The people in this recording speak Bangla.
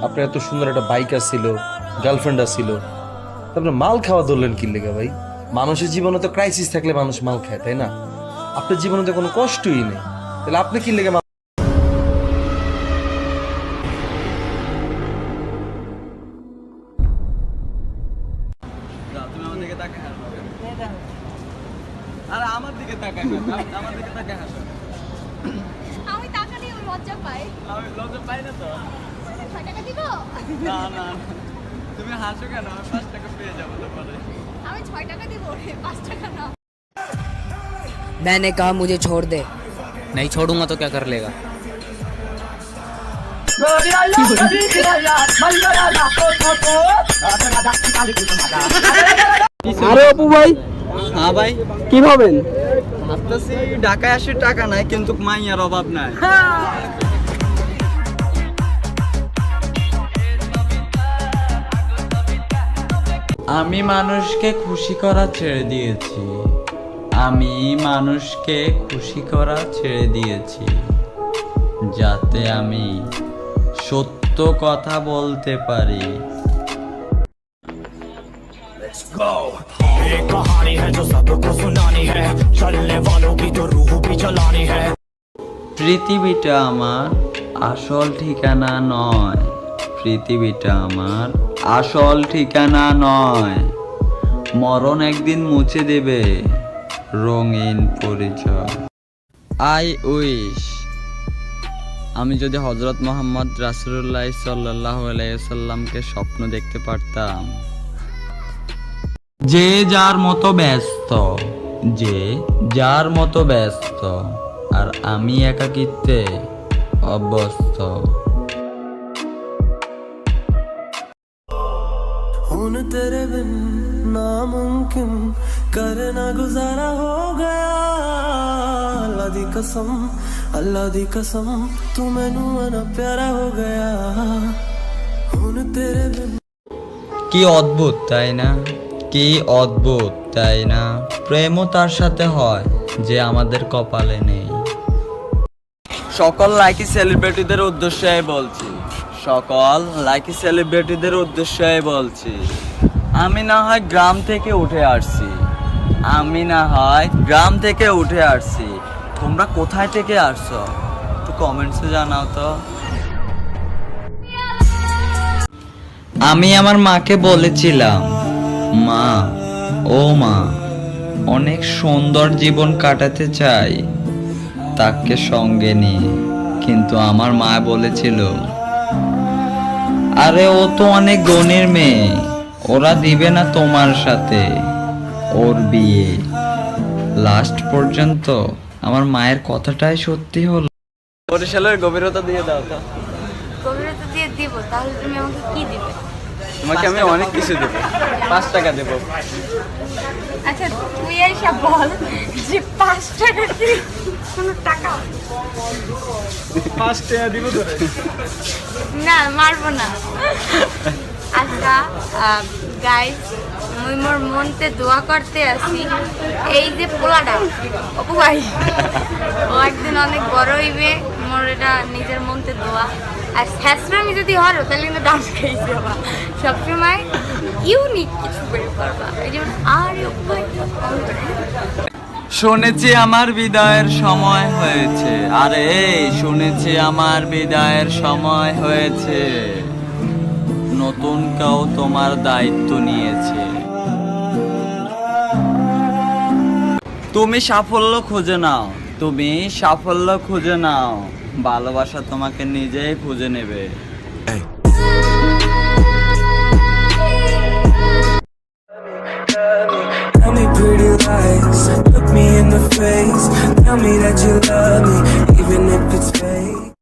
আপনার এত সুন্দর একটা বাইক আসছিল, গার্লফ্রেন্ড আসছিল, তারপরে মাল খাওয়া ধরলেন কি লেগে ভাই? মানুষের জীবনে তো ক্রাইসিস থাকলে মানুষ মাল খায়, তাই না? আপনার জীবনে তো কোনো কষ্টই নেই, তাহলে আপনি কি লেগে তুমি আমার দিকে তাকায় হাসো। আরে আমার দিকে তাকায় না, আমার দিকে তাকায় হাসো। আমি টাকা নিয়ে লজ্জা পাই। আমি লজ্জা পাই না তো। 6 টাকা দিব? না না, তুমি হাসো কেন? আমি 5 টাকা পেয়ে যাবো তো পরে। আমি 6 টাকা দিব, 5 টাকা না। मैंने कहा मुझे छोड़ दे। नहीं छोड़ूंगा तो क्या कर लेगा? আরে অপু ভাই, হ্যাঁ ভাই, কি ভাবেন? ভাবতেছি ঢাকায় আসে টাকা নাই, কিন্তু মাইয়ার অভাব নাই। আমি মানুষকে খুশি করা ছেড়ে দিয়েছি। আমি মানুষকে খুশি করা ছেড়ে দিয়েছি, যাতে আমি সত্য কথা বলতে পারি। एक कहानी है जो सबको सुनानी है, चलने वालों की तो रूह भी जलानी है। পৃথিবীটা আমার আসল ঠিকানা নয়, পৃথিবীটা আমার আসল ঠিকানা নয়। মরণ একদিন মুছে দেবে রঙিন পরিচয়। আই উইশ আমি যদি হযরত মুহাম্মদ রাসূলুল্লাহ সাল্লাল্লাহু আলাইহি ওয়াসাল্লামকে স্বপ্ন দেখতে পারতাম। যে যার মতো ব্যস্ত, যে যার মতো ব্যস্ত, আর আমি একাকিত্বে অভ্যস্ত। हुन तेरे बिन नामुमकिन करना गुजारा हो गया। अल्लाह दी कसम तू मैनू ना प्यारा हो गया। हुन तेरे बिन কি অদ্ভুত তাই না, কি অদ্ভুত তাই না? প্রেমও তার সাথে হয় যে আমাদের কপালে নেই। সকল লাইকি সেলিব্রিটিদের উদ্দেশ্যে বলছি, সকল লাইকি সেলিব্রিটিদের উদ্দেশ্যে বলছি, আমি না হয় গ্রাম থেকে উঠে আসছি, আমি না হয় গ্রাম থেকে উঠে আসছি। তোমরা কোথায় থেকে আসছো একটু কমেন্টসে জানাও তো। আমি আমার মাকে বলেছিলাম, মা ও মা, অনেক সুন্দর জীবন কাটাতে চাই তাকে সঙ্গে নিয়ে, কিন্তু আমার মা বলেছিল, আরে ও তো অনেক গণের মেয়ে, ওরা দিবে না তোমার সাথে ওর বিয়ে। লাস্ট পর্যন্ত আমার মায়ের কথাটাই সত্যি হলো। বরিশালের গভীরতা দিয়ে দাও তো। গভীরতা দিয়ে দিব, তাহলে তুমি আমাকে কি দিবে? তোমাকে আমি অনেক কিছু দেবো, 5 টাকা দেবো। আচ্ছা তুই এসব বল যে 5 টাকা কি কোনো টাকা? 5 টাকা দিব ধরে। না মারবো না। আচ্ছা গাইস, মুই মোর মনতে দোয়া করতে আসি এই যে পোলাটা অপু ভাই, ও একদিন অনেক বড় হইবে, মোর এটা নিজের মনতে দোয়া। আর শেষরামি যদি হরো তাহলে কিন্তু ডান্স খাইছি বাবা, সবসময় ইউনিক কিছু বের করবা। এই যেমন আর অপু ভাই শুনেছি আমার বিদায়ের সময় হয়েছে, আরে শুনেছি আমার বিদায়ের সময় হয়েছে, নতুন কেউ তোমার দায়িত্ব নিয়েছে। তুমি সাফল্য খুঁজে নাও, তুমি সাফল্য খুঁজে নাও, ভালোবাসা তোমাকে নিজেই খুঁজে নেবে। tell me pretty lies, look me in the face, tell me that you love me, even if it's